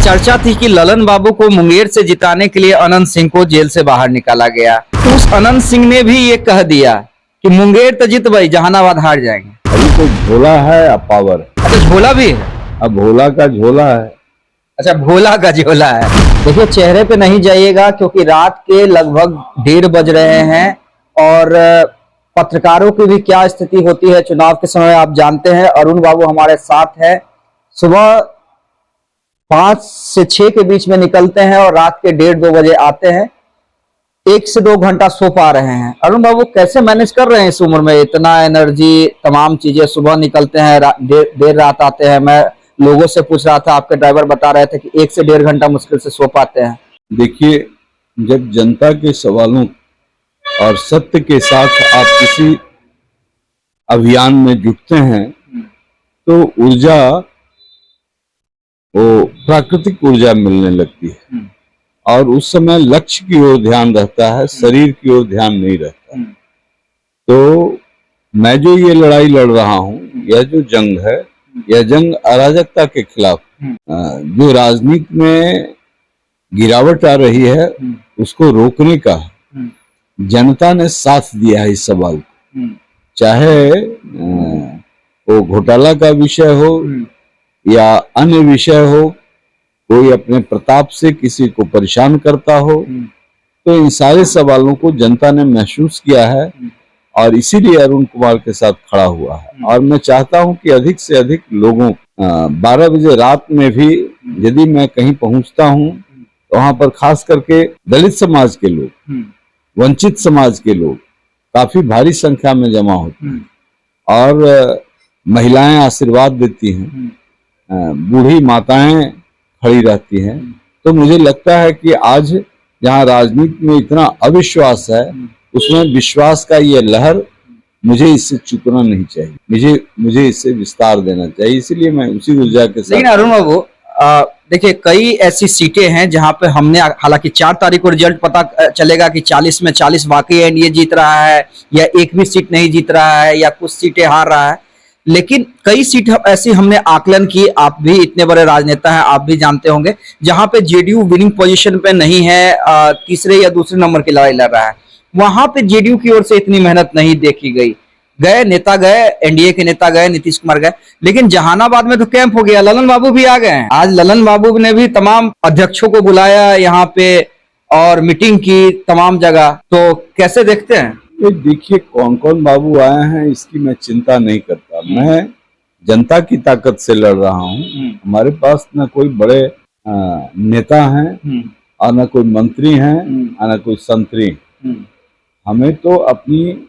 चर्चा थी कि ललन बाबू को मुंगेर से जिताने के लिए अनंत सिंह को जेल से बाहर निकाला गया। उस अनंत सिंह ने भी ये कह दिया कि मुंगेर तो जीत भाई, जहानाबाद हार जाएंगे। अभी तो झोला है अब पावर। अच्छा, झोला भी है। अब भोला का झोला है। अच्छा, भोला का झोला है। देखिए, चेहरे पे नहीं जाइएगा क्योंकि रात के लगभग 1:30 बज रहे हैं और पत्रकारों की भी क्या स्थिति होती है चुनाव के समय आप जानते हैं। अरुण बाबू हमारे साथ है। सुबह 5 से 6 के बीच में निकलते हैं और रात के 1:30-2 बजे आते हैं। 1 से 2 घंटा सो पा रहे हैं। अरुण बाबू कैसे मैनेज कर रहे हैं इस उम्र में, इतना एनर्जी, तमाम चीजें? सुबह निकलते हैं, देर रात आते हैं। मैं लोगों से पूछ रहा था, आपके ड्राइवर बता रहे थे कि 1 से 1.5 घंटा मुश्किल से सो पाते हैं। देखिए, जब जनता के सवालों और सत्य के साथ आप किसी अभियान में जुटते हैं तो ऊर्जा, वो प्राकृतिक ऊर्जा मिलने लगती है और उस समय लक्ष्य की ओर ध्यान रहता है, शरीर की ओर ध्यान नहीं रहता। तो मैं जो ये लड़ाई लड़ रहा हूँ, यह जो जंग है, यह जंग अराजकता के खिलाफ, जो राजनीति में गिरावट आ रही है उसको रोकने का जनता ने साथ दिया है। इस सवाल को, चाहे वो घोटाला का विषय हो या अन्य विषय हो, कोई अपने प्रताप से किसी को परेशान करता हो, तो इन सारे सवालों को जनता ने महसूस किया है और इसीलिए अरुण कुमार के साथ खड़ा हुआ है। और मैं चाहता हूं कि अधिक से अधिक लोगों 12 बजे रात में भी यदि मैं कहीं पहुंचता हूं तो वहां पर खास करके दलित समाज के लोग, वंचित समाज के लोग काफी भारी संख्या में जमा होते हैं और महिलाएं आशीर्वाद देती हैं, बूढ़ी माताएं खड़ी रहती हैं। तो मुझे लगता है कि आज जहां राजनीति में इतना अविश्वास है, उसमें विश्वास का ये लहर, मुझे इससे चूकना नहीं चाहिए, मुझे इससे विस्तार देना चाहिए। इसीलिए मैं उसी ऊर्जा के साथ। लेकिन अरुण बाबू, देखिए, कई ऐसी सीटें हैं जहां पे हमने, हालांकि 4 तारीख को रिजल्ट पता चलेगा कि 40 में 40 वाकई एनडीए जीत रहा है या एक भी सीट नहीं जीत रहा है या कुछ सीटें हार रहा है, लेकिन कई सीट ऐसी हमने आकलन की, आप भी इतने बड़े राजनेता हैं, आप भी जानते होंगे, जहां पे जेडीयू विनिंग पोजीशन पे नहीं है, तीसरे या दूसरे नंबर की लड़ाई लड़ रहा है। वहां पे जेडीयू की ओर से इतनी मेहनत नहीं देखी गई। नेता गए, एनडीए के नेता गए, नीतीश कुमार गए, लेकिन जहानाबाद में तो कैंप हो गया, ललन बाबू भी आ गए हैं। आज ललन बाबू ने भी तमाम अध्यक्षों को बुलाया यहाँ पे और मीटिंग की तमाम जगह। तो कैसे देखते हैं? देखिए, कौन कौन बाबू आए हैं इसकी मैं चिंता नहीं करता। मैं जनता की ताकत से लड़ रहा हूँ। हमारे पास न कोई बड़े नेता हैं और न कोई मंत्री हैं और न कोई संतरी। हमें तो अपनी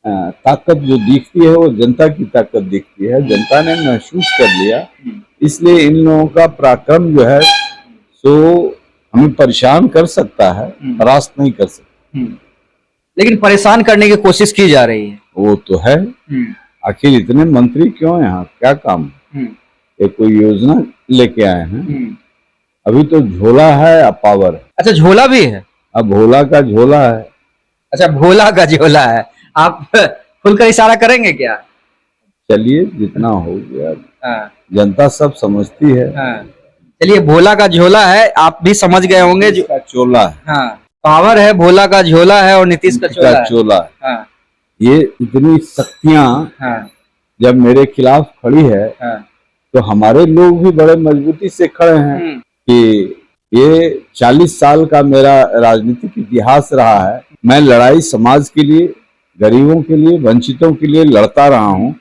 ताकत जो दिखती है वो जनता की ताकत दिखती है। जनता ने महसूस कर लिया, इसलिए इन लोगों का पराक्रम जो है सो हमें परेशान कर सकता है, परास्त नहीं कर सकता। लेकिन परेशान करने की कोशिश की जा रही है। वो तो है। आखिर इतने मंत्री क्यों यहाँ, क्या काम? एक कोई योजना लेके आए हैं। अभी तो झोला है अब पावर। अच्छा, झोला भी है। अब भोला का झोला है। अच्छा, भोला का झोला है। आप खुलकर इशारा करेंगे क्या? चलिए, जितना हो गया। जनता सब समझती है। चलिए, भोला का झोला है, आप भी समझ गए होंगे। जो चोला है। हाँ, पावर है, भोला का झोला है और नीतीश का चोला है। हाँ। ये इतनी शक्तियां जब मेरे खिलाफ खड़ी है तो हमारे लोग भी बड़े मजबूती से खड़े हैं कि ये 40 साल का मेरा राजनीतिक इतिहास रहा है। मैं लड़ाई समाज के लिए, गरीबों के लिए, वंचितों के लिए लड़ता रहा हूँ।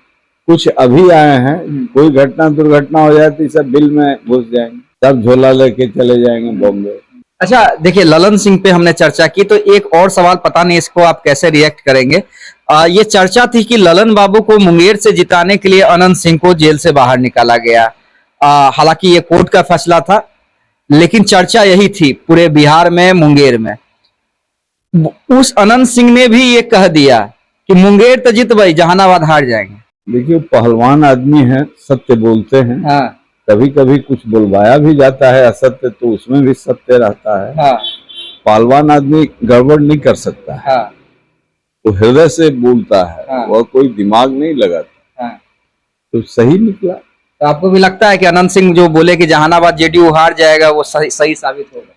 कुछ अभी आए हैं, कोई घटना दुर्घटना हो जाए तो सब बिल में घुस जाएंगे, सब झोला लेके चले जाएंगे बॉम्बे। अच्छा, देखिए, ललन सिंह पे हमने चर्चा की, तो एक और सवाल, पता नहीं इसको आप कैसे रिएक्ट करेंगे। ये चर्चा थी कि ललन बाबू को मुंगेर से जिताने के लिए अनंत सिंह को जेल से बाहर निकाला गया। हालांकि ये कोर्ट का फैसला था, लेकिन चर्चा यही थी पूरे बिहार में, मुंगेर में। उस अनंत सिंह ने भी ये कह दिया कि मुंगेर तो जीत भाई, जहानाबाद हार जाएंगे। देखिए, पहलवान आदमी है, सत्य बोलते हैं। हाँ। कभी कभी कुछ बुलवाया भी जाता है असत्य, तो उसमें भी सत्य रहता है। हाँ। पहलवान आदमी गड़बड़ नहीं कर सकता है। हाँ। तो हृदय से बोलता है। हाँ। वह कोई दिमाग नहीं लगाता। हाँ। तो सही निकला। तो आपको भी लगता है कि अनंत सिंह जो बोले कि जहानाबाद जेडीयू हार जाएगा वो सही साबित होगा?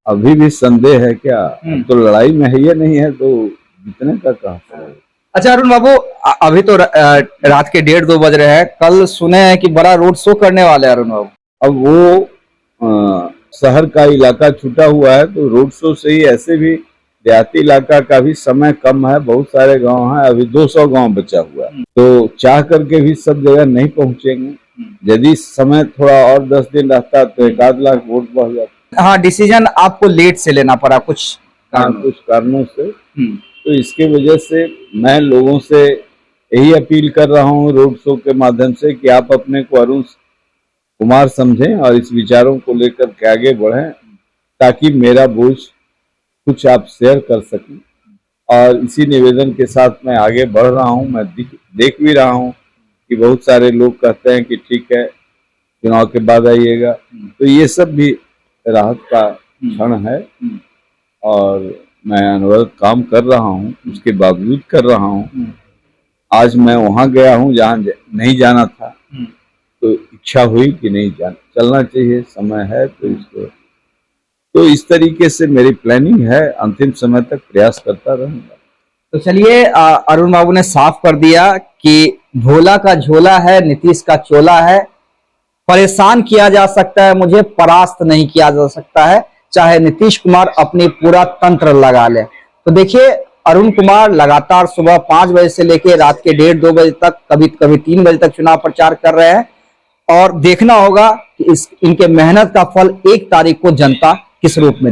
अभी भी संदेह है क्या? तो लड़ाई में है ये नहीं है तो जीतने का कहाँ से है? अच्छा अरुण बाबू, अभी तो रात के 1:30-2 बज रहे हैं, कल सुने हैं कि बड़ा रोड शो करने वाले हैं अरुण बाबू। अब वो शहर का इलाका छूटा हुआ है तो रोड शो से ही, ऐसे भी देहाती इलाका का भी समय कम है, बहुत सारे गांव हैं, अभी 200 गांव बचा हुआ है, तो चाह करके भी सब जगह नहीं पहुंचेंगे। यदि समय थोड़ा और 10 दिन रहता तो 1 लाख वोट बढ़ जाता। हाँ, डिसीजन आपको लेट से लेना पड़ा कुछ कारणों से, तो इसके वजह से मैं लोगों से यही अपील कर रहा हूँ रोड शो के माध्यम से कि आप अपने को अरुण कुमार समझें और इस विचारों को लेकर के आगे बढ़ें, ताकि मेरा बोझ कुछ आप शेयर कर सकें। और इसी निवेदन के साथ मैं आगे बढ़ रहा हूं। मैं देख भी रहा हूं कि बहुत सारे लोग कहते हैं कि ठीक है चुनाव के बाद आइएगा, तो ये सब भी राहत का क्षण है और मैं अनवरत काम कर रहा हूं, उसके बावजूद कर रहा हूं। आज मैं वहां गया हूं जहां नहीं जाना था, तो इच्छा हुई कि नहीं चलना चाहिए, समय है तो इसको, तो इस तरीके से मेरी प्लानिंग है, अंतिम समय तक प्रयास करता रहूंगा। तो चलिए, अरुण बाबू ने साफ कर दिया कि भोला का झोला है, नीतीश का चोला है, परेशान किया जा सकता है, मुझे परास्त नहीं किया जा सकता है, चाहे नीतीश कुमार अपनी पूरा तंत्र लगा ले। तो देखिए, अरुण कुमार लगातार सुबह 5 बजे से लेकर रात के 1:30-2 बजे तक, कभी कभी 3 बजे तक चुनाव प्रचार कर रहे हैं, और देखना होगा कि इनके मेहनत का फल 1 तारीख को जनता किस रूप में